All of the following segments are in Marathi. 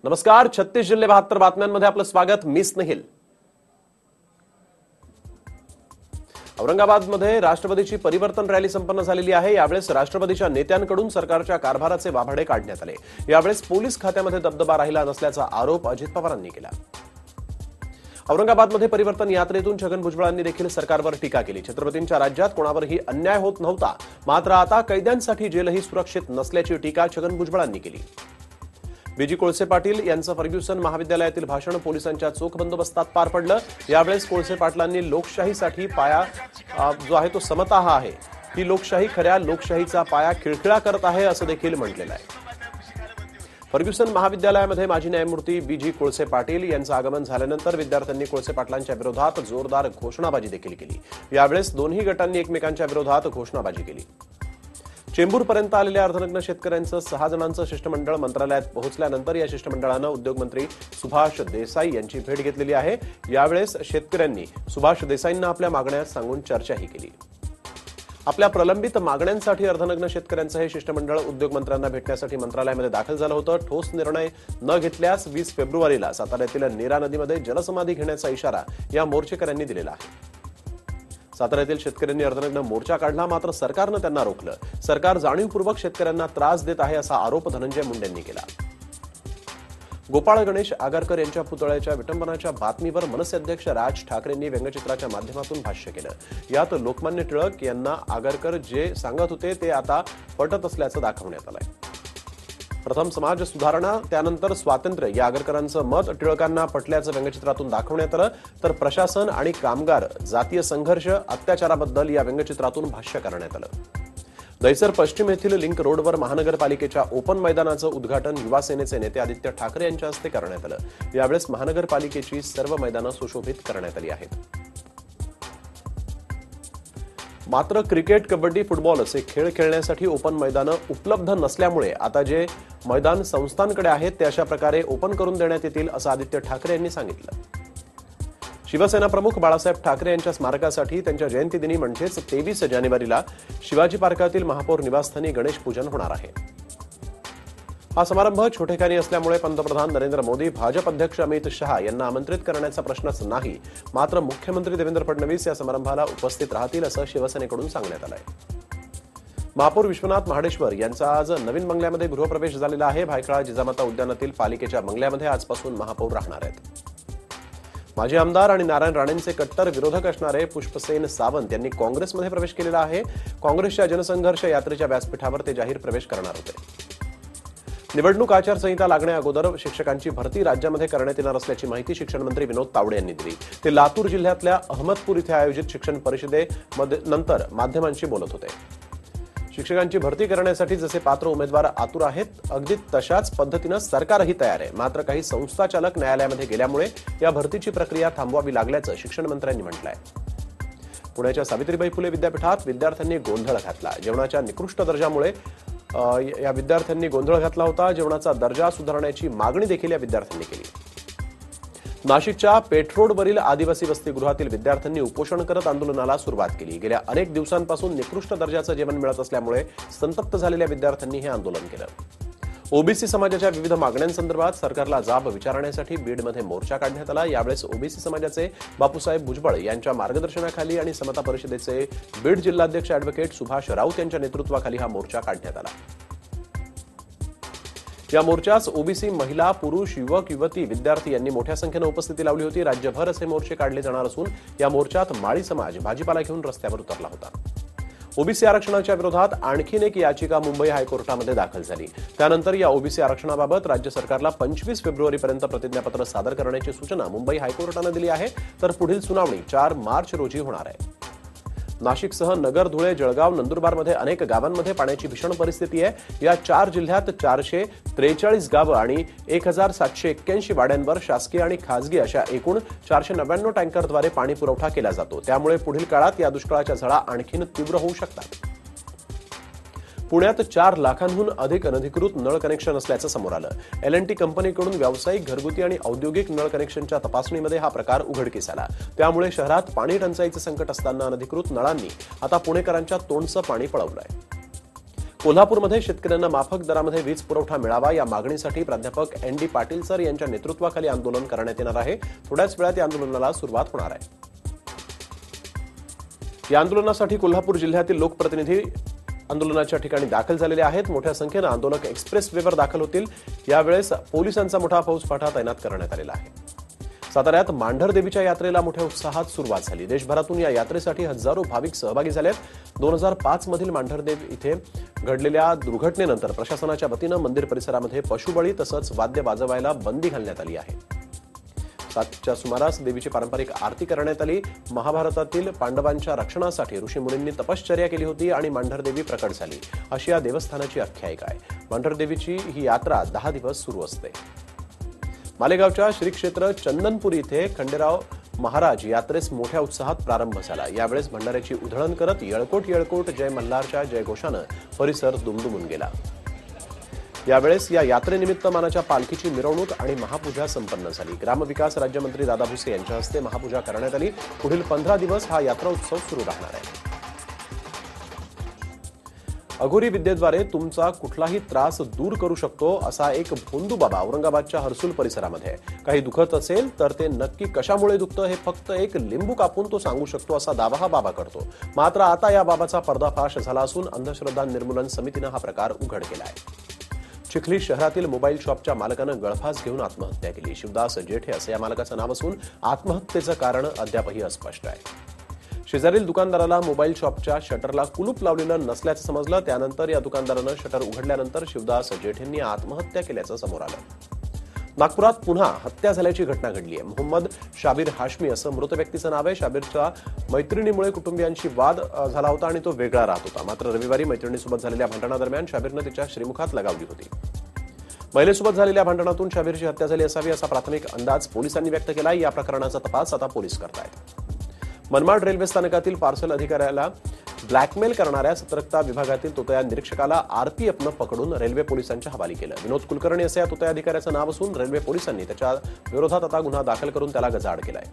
नमस्कार. 36 जिल्हे 72 बातम्यांमध्ये आपलं स्वागत. मी स्नेहिल. औरंगाबादमध्ये राष्ट्रवादीची परिवर्तन रॅली संपन्न झालेली आहे. यावेळेस राष्ट्रवादीच्या नेत्यांकडून सरकारच्या कारभाराचे वाभाडे काढण्यात आले. यावेळेस पोलीस खात्यामध्ये दबदबा राहिला नसल्याचा आरोप अजित पवारांनी केला. औरंगाबादमध्ये परिवर्तन यात्रेतून छगन भुजबळांनी देखील सरकारवर टीका केली. छत्रपतींच्या राज्यात कोणावरही अन्याय होत नव्हता, मात्र आता कैद्यांसाठी जेलही सुरक्षित नसल्याची टीका छगन भुजबळांनी केली. बीजी कोळसे पाटील यांचं फर्ग्युसन महाविद्यालयातील भाषण पोलिसांच्या चोख बंदोबस्तात पार पडलं. यावेळेस कोळसे पाटलांनी लोकशाहीसाठी पाया जो आहे तो समता हा आहे. ही लोकशाही खऱ्या लोकशाहीचा पाया खिळखिळा करत आहे असं देखील म्हटलेलं आहे. फर्ग्युसन महाविद्यालयामध्ये माजी न्यायमूर्ती बीजी कोळसे पाटील यांचं आगमन झाल्यानंतर विद्यार्थ्यांनी कोळसे पाटलांच्या विरोधात जोरदार घोषणाबाजी देखील केली. यावेळेस दोन्ही गटांनी एकमेकांच्या विरोधात घोषणाबाजी केली. चेंबूरपर्यंत आलेल्या अर्धनग्न शेतकऱ्यांचं 6 जणांचं शिष्टमंडळ मंत्रालयात पोहोचल्यानंतर या शिष्टमंडळानं उद्योगमंत्री सुभाष देसाई यांची भेट घेतलेली आहे. यावेळेस शेतकऱ्यांनी सुभाष देसाईंना आपल्या मागण्या सांगून चर्चाही केली. आपल्या प्रलंबित मागण्यांसाठी अर्धनग्न शेतकऱ्यांचं हे शिष्टमंडळ उद्योगमंत्र्यांना भेटण्यासाठी मंत्रालयामध्ये दाखल झालं होतं. ठोस निर्णय न घेतल्यास 20 फेब्रुवारीला साताऱ्यातील नीरा नदीमध्ये जलसमाधी घेण्याचा इशारा या मोर्चेकऱ्यांनी दिलेला आहे. साताऱ्यातील शेतकऱ्यांनी अर्धनग्न मोर्चा काढला, मात्र सरकारनं त्यांना रोखलं. सरकार जाणीवपूर्वक शेतकऱ्यांना त्रास देत आहे असा आरोप धनंजय मुंडेंनी केला. गोपाळ गणेश आगरकर यांच्या पुतळ्याच्या विटंबनाच्या बातमीवर मनसे अध्यक्ष राज ठाकरेंनी व्यंगचित्राच्या माध्यमातून भाष्य केलं. यात लोकमान्य टिळक यांना आगरकर जे सांगत होते ते आता पटत असल्याचं दाखवण्यात आलंय. प्रथम समाज सुधारणा, त्यानंतर स्वातंत्र्य या आगरकरांचं मत टिळकांना पटल्याचं व्यंगचित्रातून दाखवण्यात आलं. तर प्रशासन आणि कामगार, जातीय संघर्ष, अत्याचाराबद्दल या व्यंगचित्रातून भाष्य करण्यात आलं. दहिसर पश्चिम येथील लिंक रोडवर महानगरपालिकेच्या ओपन मैदानाचं उद्घाटन युवा सेनेचे नेते आदित्य ठाकरे यांच्या हस्ते करण्यात आलं. यावेळेस महानगरपालिकेची सर्व मैदानं सुशोभित करण्यात आली आहेत. मात्र क्रिकेट, कबड्डी, फुटबॉल असे खेळ खेळण्यासाठी ओपन मैदानं उपलब्ध नसल्यामुळे आता जे मैदान संस्थांकडे आहेत ते अशा प्रकारे ओपन करून देण्यात येतील असं आदित्य ठाकरे यांनी सांगितलं. शिवसेना प्रमुख बाळासाहेब ठाकरे यांच्या स्मारकासाठी त्यांच्या जयंतीदिनी म्हणजेच 23 जानेवारीला शिवाजी पार्कातील महापौर निवासस्थानी गणेश पूजन होणार आहे. हा समारंभ छोटेखानी असल्यामुळे पंतप्रधान नरेंद्र मोदी, भाजप अध्यक्ष अमित शहा यांना आमंत्रित करण्याचा प्रश्नच नाही. मात्र मुख्यमंत्री देवेंद्र फडणवीस या समारंभाला उपस्थित राहतील असं शिवसेनेकडून सांगण्यात आलंय. महापौर विश्वनाथ महाडेश्वर यांचा आज नवीन बंगल्यामध्ये गृहप्रवेश झालेला आहे. भायखळा जिजामाता उद्यानातील पालिकेच्या बंगल्यामध्ये आजपासून महापौर राहणार आहेत. माजी आमदार आणि नारायण राणेंचे कट्टर विरोधक असणारे पुष्पसेन सावंत यांनी काँग्रेसमध्ये प्रवेश केलेला आहे. काँग्रेसच्या जनसंघर्ष यात्रेच्या व्यासपीठावर ते जाहीर प्रवेश करणार होते. निवडणूक आचारसंहिता लागण्या अगोदर शिक्षकांची भरती राज्यामध्ये करण्यात येणार असल्याची माहिती शिक्षण मंत्री विनोद तावडे यांनी दिली. ते लातूर जिल्ह्यातल्या अहमदपूर इथे आयोजित शिक्षण परिषदेमध्ये नंतर माध्यमांशी बोलत होते. शिक्षकांची भरती करण्यासाठी जसे पात्र उमेदवार आतुर आहेत, अगदी तशाच पद्धतीनं सरकारही तयार आहे. मात्र काही संस्थाचालक न्यायालयामध्ये गेल्यामुळे या भरतीची प्रक्रिया थांबवावी लागल्याचं शिक्षण मंत्र्यांनी म्हटलंय. पुण्याच्या सावित्रीबाई फुले विद्यापीठात विद्यार्थ्यांनी गोंधळ घातला. जेवणाच्या निकृष्ट दर्जामुळे या विद्यार्थ्यांनी गोंधळ घातला होता. जेवणाचा दर्जा सुधारण्याची मागणी देखील या विद्यार्थ्यांनी केली. नाशिकच्या पेठरोडवरील आदिवासी वसतिगृहातील विद्यार्थ्यांनी उपोषण करत आंदोलनाला सुरुवात केली. गेल्या अनेक दिवसांपासून निकृष्ट दर्जाचं जेवण मिळत असल्यामुळे संतप्त झालेल्या विद्यार्थ्यांनी हे आंदोलन केलं. ओबीसी समाजाच्या विविध मागण्यांसंदर्भात सरकारला जाब विचारण्यासाठी बीडमध्ये मोर्चा काढण्यात आला. यावेळेस ओबीसी समाजाचे बापूसाहेब भुजबळ यांच्या मार्गदर्शनाखाली आणि समता परिषदेचे बीड जिल्हाध्यक्ष अॅडव्होकेट सुभाष राऊत यांच्या नेतृत्वाखाली हा मोर्चा काढण्यात आला. या मोर्चास ओबीसी महिला, पुरुष, युवक, युवती, विद्यार्थी यांनी मोठ्या संख्येनं उपस्थिती लावली होती. राज्यभर असे मोर्चे काढले जाणार असून या मोर्चात माळी समाज भाजीपाला घेऊन रस्त्यावर उतरला होता. ओबीसी आरक्षणाच्या विरोधात आणखीन एक याचिका मुंबई हायकोर्टामध्ये दाखल झाली. त्यानंतर या ओबीसी आरक्षणाबाबत राज्य सरकारला 25 फेब्रुवारीपर्यंत प्रतिज्ञापत्र सादर करण्याची सूचना मुंबई हायकोर्टानं दिली आहे. तर पुढील सुनावणी 4 मार्च रोजी होणार आहे. नाशिकसह नगर, धुळे, जळगाव, नंदुरबारमध्ये अनेक गावांमध्ये पाण्याची भीषण परिस्थिती आहे. या 4 जिल्ह्यात 443 गावं आणि 1781 वाड्यांवर शासकीय आणि खासगी अशा एकूण 499 टँकरद्वारे पाणी पुरवठा केला जातो. त्यामुळे पुढील काळात या दुष्काळाच्या झळा आणखीन तीव्र होऊ शकतात. पुण्यात 4 लाखांहून अधिक अनधिकृत नळ कनेक्शन असल्याचं समोर आलं. L&T कंपनीकडून व्यावसायिक, घरगुती आणि औद्योगिक नळ कनेक्शनच्या तपासणीमध्ये हा प्रकार उघडकीस आला. त्यामुळे शहरात पाणी टंचाईचं संकट असताना अनधिकृत नळांनी आता पुणेकरांच्या तोंडचं पाणी पळवलंय. कोल्हापूरमध्ये शेतकऱ्यांना माफक दरामध्ये वीज पुरवठा मिळावा या मागणीसाठी प्राध्यापक ND पाटील सर यांच्या नेतृत्वाखाली आंदोलन करण्यात येणार आहे. थोड्याच वेळात या आंदोलनाला सुरुवात होणार आहे. या आंदोलनासाठी कोल्हापूर जिल्ह्यातील लोकप्रतिनिधी आंदोलनाच्या ठिकाणी दाखल झालेले आहेत. मोठ्या संख्येनं आंदोलक एक्सप्रेस वेवर दाखल होतील. यावेळेस पोलिसांचा मोठा फौजफाटा तैनात करण्यात आलेला आहे. साताऱ्यात मांढर देवीच्या यात्रेला मोठ्या उत्साहात सुरुवात झाली. देशभरातून या यात्रेसाठी हजारो भाविक सहभागी झालेत. 2005 मधील मांढरदेव इथे घडलेल्या दुर्घटनेनंतर प्रशासनाच्या वतीनं मंदिर परिसरामध्ये पशुबळी तसंच वाद्य वाजवायला बंदी घालण्यात आली आहे. 7च्या सुमारास देवीची पारंपरिक आरती करण्यात आली. महाभारतातील पांडवांच्या रक्षणासाठी ऋषीमुनींनी तपश्चर्या केली होती आणि मांढरदेवी प्रकट झाली अशी या देवस्थानाची आख्यायिका आहे. मांढरदेवीची ही यात्रा 10 दिवस सुरू असते. मालेगावच्या श्री क्षेत्र चंदनपूर इथे खंडेराव महाराज यात्रेस मोठ्या उत्साहात प्रारंभ झाला. यावेळेस भंडाऱ्याची उधळण करत येळकोट येळकोट जय मल्हारच्या जयघोषानं परिसर दुमदुमून गेला. यावेळेस या यात्रेनिमित्त मानाच्या पालखीची मिरवणूक आणि महापूजा संपन्न झाली. ग्रामविकास राज्यमंत्री दादा भुसे यांच्या हस्ते महापूजा करण्यात आली. पुढील 15 दिवस हा यात्रा उत्सव सुरू राहणार आहे. अघोरी विद्येद्वारे तुमचा कुठलाही त्रास दूर करू शकतो असा एक भोंदू बाबा औरंगाबादच्या हर्सुल परिसरामध्ये. काही दुखत असेल तर ते नक्की कशामुळे दुखतं हे फक्त एक लिंबू कापून तो सांगू शकतो असा दावा हा बाबा करतो. मात्र आता या बाबाचा पर्दाफाश झाला असून अंधश्रद्धा निर्मूलन समितीनं हा प्रकार उघड केला आहे. चिखली शहरातील मोबाईल शॉपच्या मालकानं गळफास घेऊन आत्महत्या केली. शिवदास जेठे असं या मालकाचं नाव असून आत्महत्येचं कारण अद्यापही अस्पष्ट आहे. शेजारील दुकानदाराला मोबाईल शॉपच्या शटरला कुलूप लावलेलं नसल्याचं समजलं. त्यानंतर या दुकानदारानं शटर उघडल्यानंतर शिवदास जेठेंनी आत्महत्या केल्याचं समोर आलं. नागपुरात पुन्हा हत्या झाल्याची घटना घडली आहे. मोहम्मद शाबीर हाशमी असं मृत व्यक्तीचं नाव आहे. शाबीरच्या मैत्रिणीमुळे कुटुंबियांशी वाद झाला होता आणि तो वेगळा राहत होता. मात्र रविवारी मैत्रिणीसोबत झालेल्या भांडणादरम्यान शाबीरनं तिच्या श्रीमुखात लगावली होती. महिलेसोबत झालेल्या भांडणातून शाबीरची हत्या झाली असावी असा प्राथमिक अंदाज पोलिसांनी व्यक्त केला. या प्रकरणाचा तपास आता पोलीस करतायत. मनमाड रेल्वे स्थानकातील पार्सल अधिकाऱ्याला ब्लॅकमेल करणाऱ्या सतर्कता विभागातील तोतया निरीक्षकाला RPFनं पकडून रेल्वे पोलिसांच्या हवाली केलं. विनोद कुलकर्णी असं या तोतया अधिकाऱ्याचं नाव असून रेल्वे पोलिसांनी त्याच्या विरोधात आता गुन्हा दाखल करून त्याला गजाआड केलाय.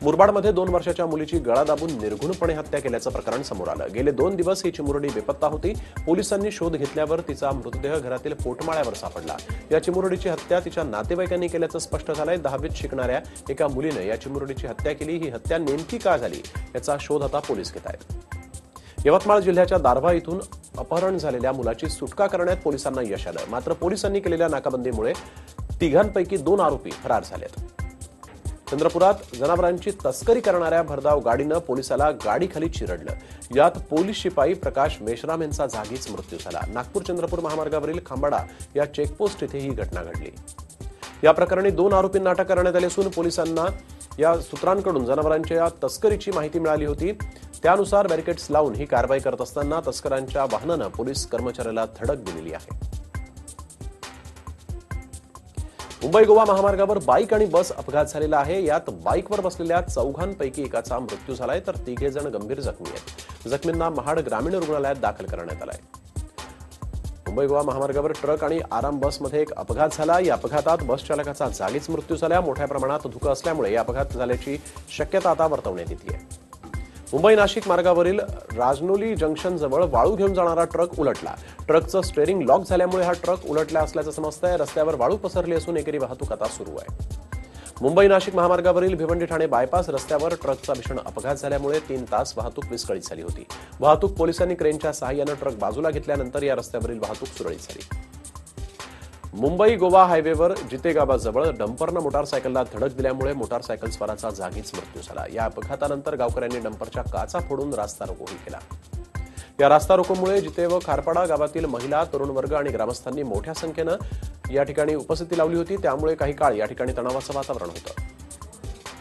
मुरबाडमध्ये 2 वर्षाच्या मुलीची गळा दाबून निर्घुणपणे हत्या केल्याचं प्रकरण समोर आलं. गेले 2 दिवस ही चिमुरडी बेपत्ता होती. पोलिसांनी शोध घेतल्यावर तिचा मृतदेह घरातील पोटमाळ्यावर सापडला. या चिमुरडीची हत्या तिच्या नातेवाईकांनी केल्याचं स्पष्ट झालंय. 10वीत शिकणाऱ्या एका मुलीनं या चिमुरडीची हत्या केली. ही हत्या नेमकी का झाली याचा शोध आता पोलीस घेत आहेत. यवतमाळ जिल्ह्याच्या दारव्हा इथून अपहरण झालेल्या मुलाची सुटका करण्यात पोलिसांना यश आलं. मात्र पोलिसांनी केलेल्या नाकाबंदीमुळे 3घांपैकी 2 आरोपी फरार झालेत. चंद्रपुरात जनावरांची तस्करी करणाऱ्या भरधाव गाडीनं पोलिसाला गाडीखाली चिरडलं. यात पोलीस शिपाई प्रकाश मेश्राम यांचा जागीच मृत्यू झाला. नागपूर चंद्रपूर महामार्गावरील खांबाडा या चेकपोस्ट इथे ही घटना घडली. या प्रकरणी 2 आरोपींना अटक करण्यात आली असून पोलिसांना या सूत्रांकडून जनावरांच्या तस्करीची माहिती मिळाली होती. त्यानुसार बॅरिकेड्स लावून ही कारवाई करत असताना तस्करांच्या वाहनानं पोलीस कर्मचाऱ्याला धडक दिलेली आहे. मुंबई गोवा महामार्गावर बाईक आणि बस अपघात झालेला आहे. यात बाईकवर बसलेल्या 4घांपैकी एकाचा मृत्यू झालाय तर 3 जण गंभीर जखमी आहेत. जखमींना महाड ग्रामीण रुग्णालयात दाखल करण्यात आलाय. मुंबई गोवा महामार्गावर ट्रक आणि आराम बसमध्ये एक अपघात झाला. या अपघातात बस चालकाचा जागीच मृत्यू झाला. मोठ्या प्रमाणात धुकं असल्यामुळे या अपघात झाल्याची शक्यता आता वर्तवण्यात येते. मुंबई नाशिक मार्गावरील राजनोली जंक्शन जवळ वाळू घेऊन जाणारा ट्रक उलटला. ट्रकचं स्टेअरिंग लॉक झाल्यामुळे हा ट्रक उलटला असल्याचं समजतंय. रस्त्यावर वाळू पसरली असून एकेरी वाहतूक आता सुरू आहे. मुंबई नाशिक महामार्गावरील भिवंडी ठाणे बायपास रस्त्यावर ट्रकचा भीषण अपघात झाल्यामुळे 3 तास वाहतूक विस्कळीत झाली होती. वाहतूक पोलिसांनी क्रेनच्या सहाय्यानं ट्रक बाजूला घेतल्यानंतर या रस्त्यावरील वाहतूक सुरळीत झाली. मुंबई गोवा हायवेवर जितेगावाजवळ डंपरनं मोटारसायकलला धडक दिल्यामुळे मोटारसायकल स्वाराचा जागीच मृत्यू झाला. या अपघातानंतर गावकऱ्यांनी डंपरच्या काचा फोडून रास्ता रोकोही केला. या रास्ता रोकोमुळे जिते व खारपाडा गावातील महिला, तरुण वर्ग आणि ग्रामस्थांनी मोठ्या संख्येनं या ठिकाणी उपस्थिती लावली होती. त्यामुळे काही काळ या ठिकाणी तणावाचं वातावरण होतं.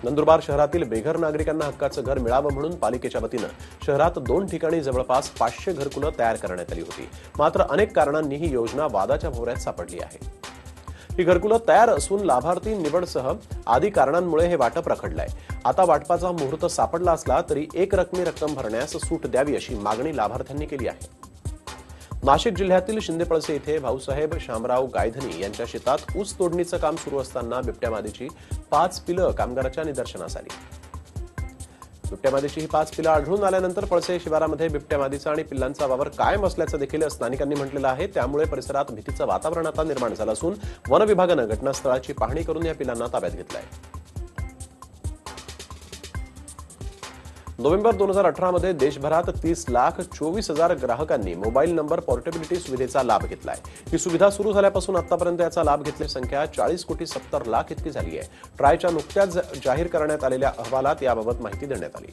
नंदुरबार शहरातील बेघर नागरिकांना हक्काचं घर मिळावं म्हणून पालिकेच्या वतीनं शहरात 2 ठिकाणी जवळपास 500 घरकुलं तयार करण्यात आली होती. मात्र अनेक कारणांनी ही योजना वादाच्या भोवऱ्यात सापडली आहे. ही घरकुलं तयार असून लाभार्थी निवडसह आदी कारणांमुळे हे वाटप रखडलंय. आता वाटपाचा मुहूर्त सापडला असला तरी एक रकमी रक्कम भरण्यास सूट द्यावी अशी मागणी लाभार्थ्यांनी केली आहे. नाशिक जिल्ह्यातील शिंदेपळसे इथे भाऊसाहेब शामराव गायधनी यांच्या शेतात ऊस तोडणीचं काम सुरू असताना बिबट्या मादीची 5 पिलं कामगाराच्या निदर्शनास आली. बिबट्यामादीची ही 5 पिलं आढळून आल्यानंतर पळसे शिवारामध्ये बिबट्यामादीचा आणि पिल्लांचा वावर कायम असल्याचं देखील स्थानिकांनी म्हटलेलं आहे. त्यामुळे परिसरात भीतीचं वातावरण आता निर्माण झालं असून वन विभागानं घटनास्थळाची पाहणी करून या पिल्लांना ताब्यात घेतलंय. नोव्हेंबर 2018 मध्ये देशभरात 30,24,000 ग्राहकांनी मोबाईल नंबर पोर्टेबिलिटी सुविधेचा लाभ घेतलाय. ही सुविधा सुरू झाल्यापासून आतापर्यंत याचा लाभ घेतलेली संख्या 40,70,00,000 इतकी झाली आहे. ट्रायच्या नुकत्याच जाहीर करण्यात आलेल्या अहवालात याबाबत माहिती देण्यात आली.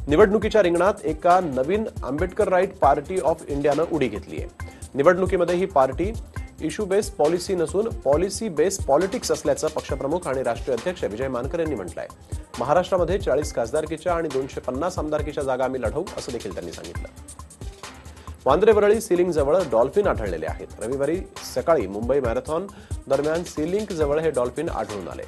निवडणुकीच्या रिंगणात एका नवीन आंबेडकर राईट पार्टी ऑफ इंडियानं उडी घेतली आहे. निवडणुकीमध्ये ही पार्टी इश्यू बेस्ड पॉलिसी नसून पॉलिसी बेस्ड पॉलिटिक्स असल्याचं पक्षप्रमुख आणि राष्ट्रीय अध्यक्ष विजय मानकर यांनी म्हटलंय. महाराष्ट्रामध्ये 40 खासदारकीच्या आणि 250 आमदारकीच्या जागा आम्ही लढवू असं देखील त्यांनी सांगितलं. वांद्रे वरळी सीलिंग जवळ डॉल्फिन आढळलेले आहेत. रविवारी सकाळी मुंबई मॅरेथॉन दरम्यान सीलिंग जवळ हे डॉल्फिन आढळून आले.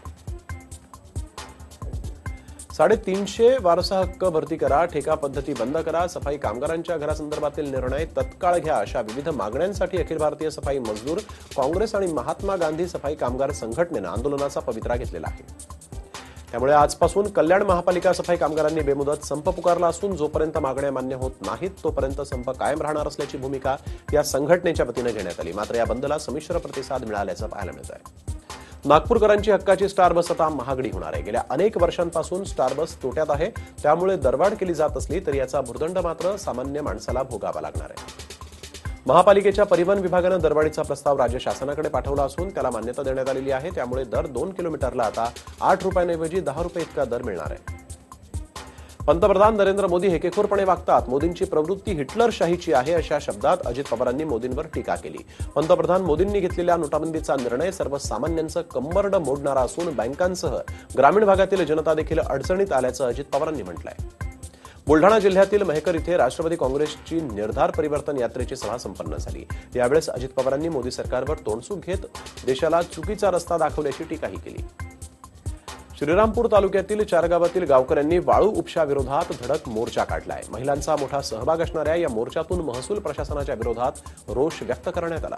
350 वारसा हक्क भरती करा, ठेका पद्धती बंद करा, सफाई कामगारांच्या घरासंदर्भातील निर्णय तत्काळ घ्या अशा विविध मागण्यांसाठी अखिल भारतीय सफाई मजदूर काँग्रेस आणि महात्मा गांधी सफाई कामगार संघटनेनं आंदोलनाचा पवित्रा घेतलेला आहे. त्यामुळे आजपासून कल्याण महापालिका सफाई कामगारांनी बेमुदत संप पुकारला असून जोपर्यंत मागण्या मान्य होत नाहीत तोपर्यंत संप कायम राहणार असल्याची भूमिका या संघटनेच्या वतीनं घेण्यात आली. मात्र या बंदला संमिश्र प्रतिसाद मिळाल्याचं पाहायला मिळत आहे. नागपूरकरांची हक्काची स्टार बस आता महागडी होणार आहे. गेल्या अनेक वर्षांपासून स्टार बस तोट्यात आहे. त्यामुळे दरवाढ केली जात असली तरी याचा भुर्दंड मात्र सामान्य माणसाला भोगावा लागणार आहे. महापालिकेच्या परिवहन विभागानं दरवाढीचा प्रस्ताव राज्य शासनाकडे पाठवला असून त्याला मान्यता देण्यात आलेली आहे. त्यामुळे दर 2 किलोमीटरला आता 8 रुपयांऐवजी 10 रुपये इतका दर मिळणार आहे. पंतप्रधान नरेंद्र मोदी हेकेखोरपणे वागतात. मोदींची प्रवृत्ती हिटलरशाहीची आहे अशा शब्दात अजित पवारांनी मोदींवर टीका केली. पंतप्रधान मोदींनी घेतलेल्या नोटाबंदीचा निर्णय सर्वसामान्यांचं कंबरड मोडणारा असून बँकांसह ग्रामीण भागातील जनता देखील अडचणीत आल्याचं अजित पवारांनी म्हटलंय. बुलढाणा जिल्ह्यातील मेहकर इथे राष्ट्रवादी काँग्रेसची निर्धार परिवर्तन यात्रेची सभा संपन्न झाली. यावेळेस अजित पवारांनी मोदी सरकारवर तोंडसूक घेत देशाला चुकीचा रस्ता दाखवल्याची टीकाही केली. श्रीरामपूर तालुक्यातील 4 गावातील गावकऱ्यांनी वाळू उपशाविरोधात धडक मोर्चा काढलाय. महिलांचा मोठा सहभाग असणाऱ्या या मोर्चातून महसूल प्रशासनाच्या विरोधात रोष व्यक्त करण्यात आला.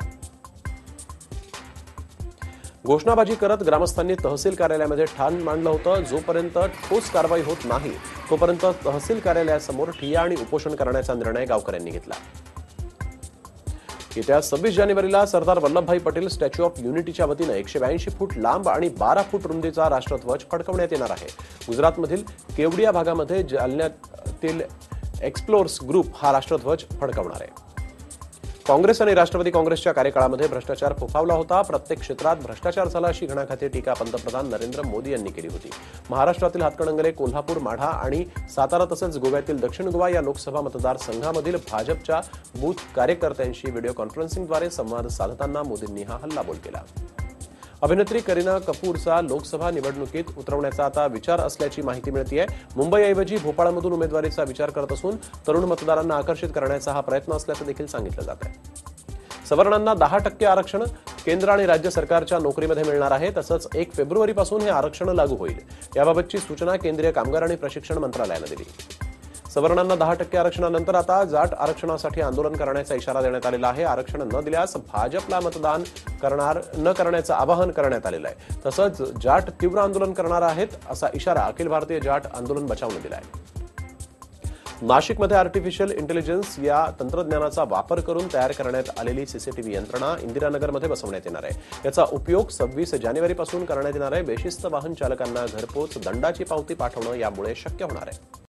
घोषणाबाजी करत ग्रामस्थांनी तहसील कार्यालयामध्ये ठाण मांडलं होतं. जोपर्यंत ठोस कारवाई होत नाही तोपर्यंत तहसील कार्यालयासमोर ठिय्या आणि उपोषण करण्याचा निर्णय गावकऱ्यांनी घेतला. येत्या 26 जानेवारीला सरदार वल्लभभाई पटेल स्टॅच्यू ऑफ युनिटीच्या वतीनं 182 फूट लांब आणि 12 फूट रुंदीचा राष्ट्रध्वज फडकवण्यात येणार आहे. गुजरातमधील केवडिया भागामध्ये जालन्यातील एक्सप्लोर्स ग्रुप हा राष्ट्रध्वज फडकवणार आहे. काँग्रेस आणि राष्ट्रवादी काँग्रेसच्या कार्यकाळामध्ये भ्रष्टाचार फोफावला होता. प्रत्येक क्षेत्रात भ्रष्टाचार झाला अशी घणाघाती टीका पंतप्रधान नरेंद्र मोदी यांनी केली होती. महाराष्ट्रातील हातकणंगले, कोल्हापूर, माढा आणि सातारा तसंच गोव्यातील दक्षिण गोवा या लोकसभा मतदारसंघामधील भाजपच्या बूथ कार्यकर्त्यांशी व्हिडिओ कॉन्फरन्सिंगद्वारे संवाद साधताना मोदींनी हा हल्लाबोल केला. अभिनेत्री करीना कपूरचा लोकसभा निवडणुकीत उतरवण्याचा आता विचार असल्याची माहिती मिळतेय. मुंबईऐवजी भोपाळमधून उमेदवारीचा विचार करत असून तरुण मतदारांना आकर्षित करण्याचा हा प्रयत्न असल्याचं देखील सांगितलं जात आहे. सवर्णांना 10% आरक्षण केंद्र आणि राज्य सरकारच्या नोकरीमध्ये मिळणार आहे. तसंच 1 फेब्रुवारीपासून हे आरक्षण लागू होईल. याबाबतची सूचना केंद्रीय कामगार आणि प्रशिक्षण मंत्रालयानं दिली. सवर्णांना 10% आरक्षणानंतर आता जाट आरक्षणासाठी आंदोलन करण्याचा इशारा देण्यात आलेला आहे. आरक्षण न दिल्यास भाजपला मतदान न करण्याचं आवाहन करण्यात आलेलं आहे. तसंच जाट तीव्र आंदोलन करणार आहेत असा इशारा अखिल भारतीय जाट आंदोलन बचावनं दिला आहे. नाशिकमध्ये आर्टिफिशियल इंटेलिजन्स या तंत्रज्ञानाचा वापर करून तयार करण्यात आलेली सीसीटीव्ही यंत्रणा इंदिरानगरमध्ये बसवण्यात येणार आहे. याचा उपयोग 26 जानेवारीपासून करण्यात येणार आहे. बेशिस्त वाहन चालकांना घरपोच दंडाची पावती पाठवणं यामुळे शक्य होणार आहे.